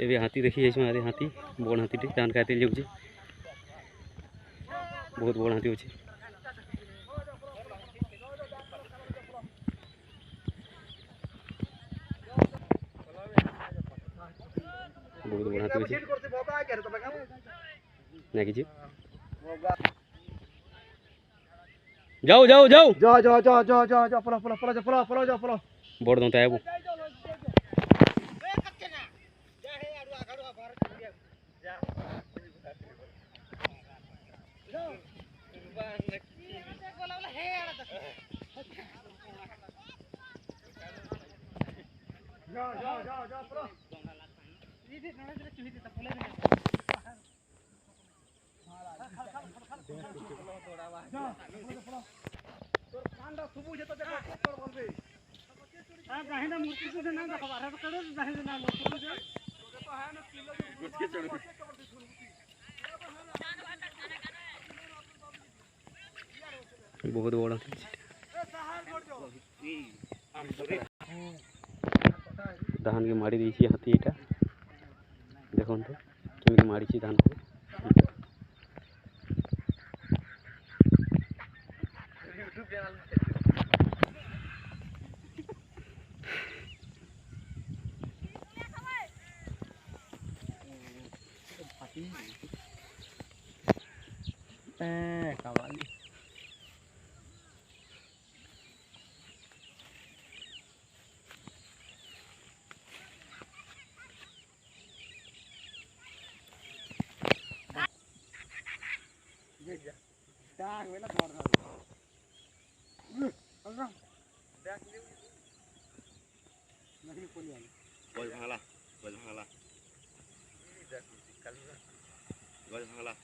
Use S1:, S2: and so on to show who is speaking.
S1: ए हाथी देखिए इसमें हाथी बड़ हाथी जान खाते जाऊँचे बहुत बड़ हाथी अच्छे बहुत बड़ हाथी अच्छे ना कि जाओ जाओ जाओ
S2: जा जा जा जा जा जा पला पला पला जा पला पला जा पला
S1: बड़ दंता है वो
S2: जा जा जा जा पला
S1: बहुत बड़ा धान के माड़ी दी हाथी यहाँ देखो तो केमी माड़ी धान को
S2: कमाली डाक वेला छोड़ दो अलरा डाक ले नहीं कोली आले
S1: गज भांगला
S2: डाक कल गज भांगला